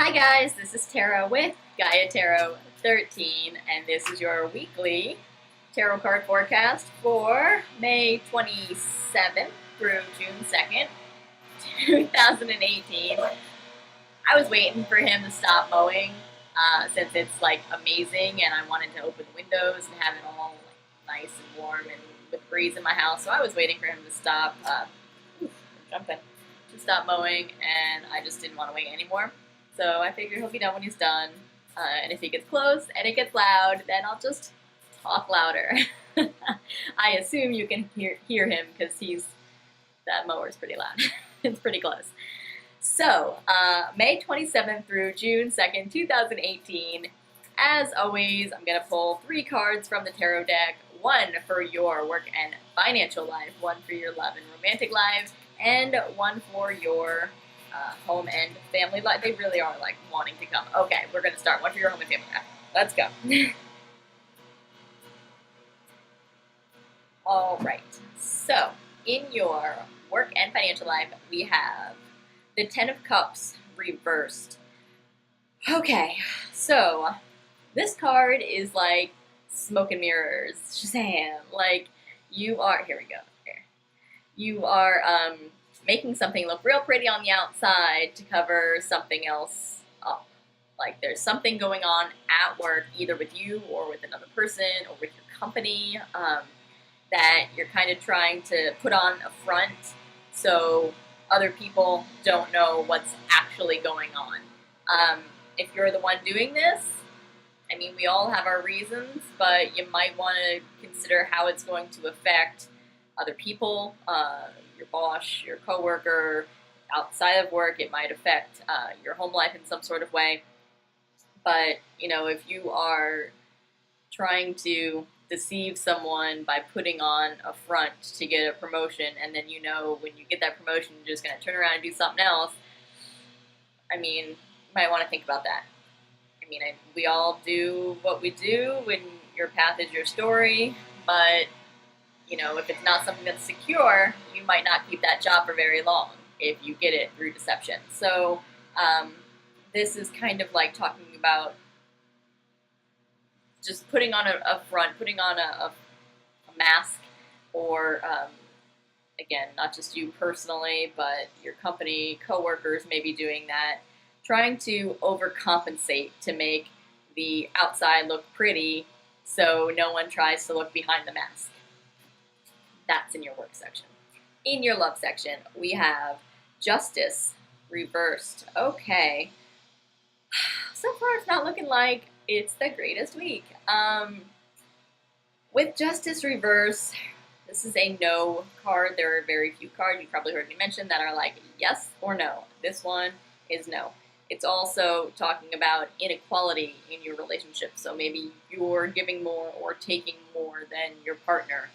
Hi guys, this is Tara with Gaia Tarot 13, and this is your weekly tarot card forecast for May 27th through June 2nd, 2018. I was waiting for him to stop mowing since it's like amazing, and I wanted to open the windows and have it all like, nice and warm and with breeze in my house. So I was waiting for him to stop jumping to stop mowing, and I just didn't want to wait anymore. So I figure he'll be done when he's done. And if he gets close and it gets loud, then I'll just talk louder. I assume you can hear him because that mower's pretty loud. It's pretty close. So, May 27th through June 2nd, 2018. As always, I'm going to pull 3 cards from the tarot deck. 1 for your work and financial life, 1 for your love and romantic lives, and 1 for your home and family life. They really are like wanting to come. Okay, we're going to start. 1 for your home and family life. Let's go. All right. So, in your work and financial life, we have the 10 of Cups reversed. Okay, so this card is like smoke and mirrors. Shazam. Like, you are, here we go. Here. You are making something look real pretty on the outside to cover something else up. Like, there's something going on at work, either with you or with another person or with your company, that you're kind of trying to put on a front so other people don't know what's actually going on. If you're the one doing this, I mean, we all have our reasons, but you might want to consider how it's going to affect other people, your boss, your coworker, outside of work. It might affect your home life in some sort of way. But, you know, if you are trying to deceive someone by putting on a front to get a promotion, and then you know when you get that promotion you're just going to turn around and do something else, I mean, you might want to think about that. I mean, we all do what we do when your path is your story, but, you know, if it's not something that's secure, you might not keep that job for very long if you get it through deception. So this is kind of like talking about just putting on a front, putting on a mask, or again, not just you personally, but your company, coworkers may be doing that, trying to overcompensate to make the outside look pretty so no one tries to look behind the mask. That's in your work section. In your love section, we have Justice reversed. Okay. So far, it's not looking like it's the greatest week. With Justice reverse, this is a no card. There are very few cards, you probably heard me mention, that are like yes or no. This one is no. It's also talking about inequality in your relationship. So maybe you're giving more or taking more than your partner.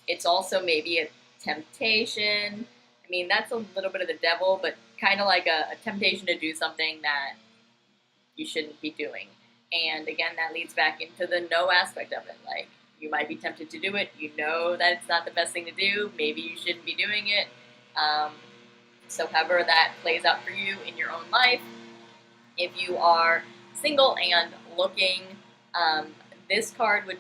It's also maybe a temptation. I mean, that's a little bit of the devil, but kind of like a temptation to do something that you shouldn't be doing. And again, that leads back into the no aspect of it. Like, you might be tempted to do it. You know that it's not the best thing to do. Maybe you shouldn't be doing it. So however that plays out for you in your own life, if you are single and looking, this card would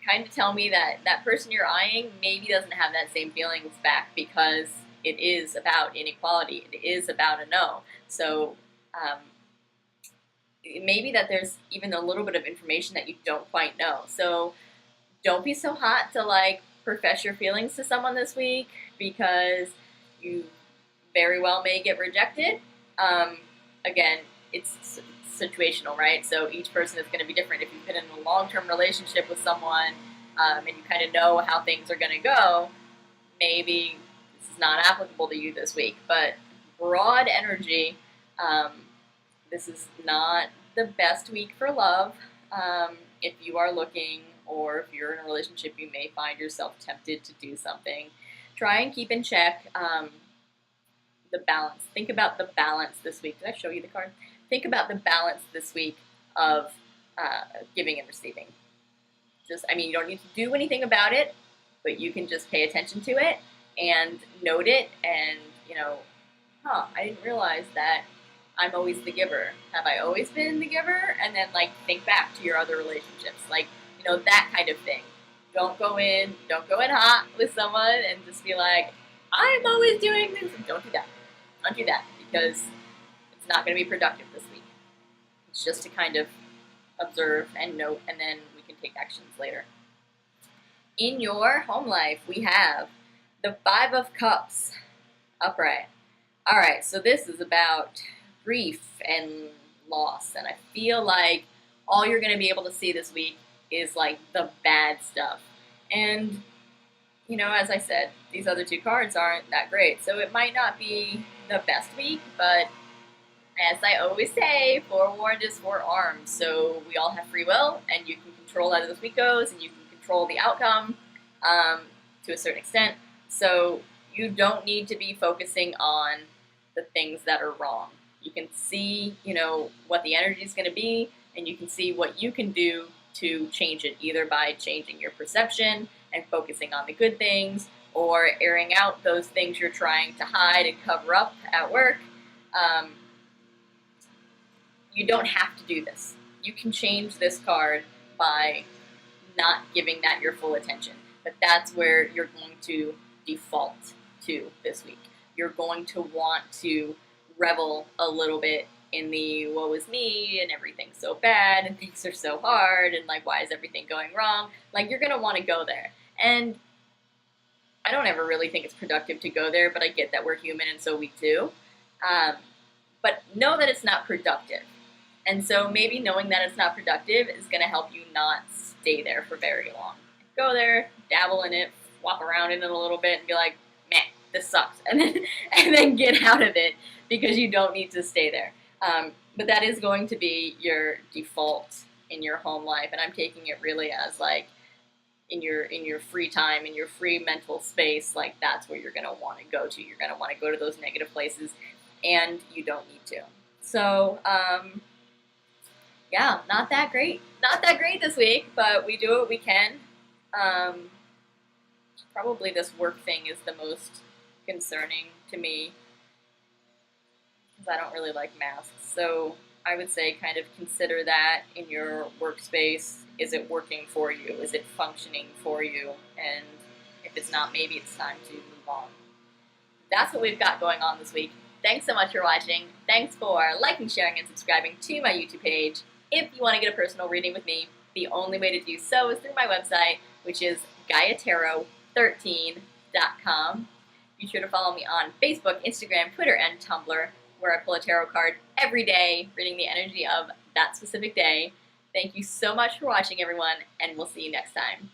kind of tell me that that person you're eyeing maybe doesn't have that same feelings back, because it is about inequality. It is about a no. So maybe that there's even a little bit of information that you don't quite know. So don't be so hot to like profess your feelings to someone this week, because you very well may get rejected. Again, it's situational, right? So each person is going to be different. If you've been in a long-term relationship with someone and you kind of know how things are going to go, maybe this is not applicable to you this week. But broad energy, this is not the best week for love. If you are looking, or if you're in a relationship, you may find yourself tempted to do something. Try and keep in check the balance. Think about the balance this week. Did I show you the card? Think about the balance this week of giving and receiving. I mean, you don't need to do anything about it, but you can just pay attention to it and note it, and, you know, I didn't realize that I'm always the giver. Have I always been the giver? And then like think back to your other relationships, like that kind of thing. Don't go in hot with someone and just be like, I'm always doing this. Don't do that. Don't do that because it's not going to be productive this week. It's just to kind of observe and note, and then we can take actions later. In your home life, we have the Five of Cups upright. All right, so this is about grief and loss, and I feel like all you're going to be able to see this week is like the bad stuff. And as I said, these other two cards aren't that great, so it might not be the best week, but as I always say, forewarned is forearmed, so we all have free will, and you can control how this week goes, and you can control the outcome to a certain extent, so you don't need to be focusing on the things that are wrong. You can see, what the energy is going to be, and you can see what you can do to change it, either by changing your perception and focusing on the good things, or airing out those things you're trying to hide and cover up at work. You don't have to do this. You can change this card by not giving that your full attention. But that's where you're going to default to this week. You're going to want to revel a little bit in the woe is me and everything's so bad and things are so hard and like why is everything going wrong? Like you're going to want to go there. And I don't ever really think it's productive to go there, but I get that we're human and so we do. But know that it's not productive. And so maybe knowing that it's not productive is going to help you not stay there for very long. Go there, dabble in it, walk around in it a little bit and be like, meh, this sucks. And then get out of it because you don't need to stay there. But that is going to be your default in your home life. And I'm taking it really as like in your free time, in your free mental space, like that's where you're going to want to go to. You're going to want to go to those negative places and you don't need to. So, yeah, not that great. Not that great this week, but we do what we can. Probably this work thing is the most concerning to me because I don't really like masks. So I would say kind of consider that in your workspace. Is it working for you? Is it functioning for you? And if it's not, maybe it's time to move on. That's what we've got going on this week. Thanks so much for watching. Thanks for liking, sharing, and subscribing to my YouTube page. If you want to get a personal reading with me, the only way to do so is through my website, which is GaiaTarot13.com. Be sure to follow me on Facebook, Instagram, Twitter, and Tumblr, where I pull a tarot card every day, reading the energy of that specific day. Thank you so much for watching, everyone, and we'll see you next time.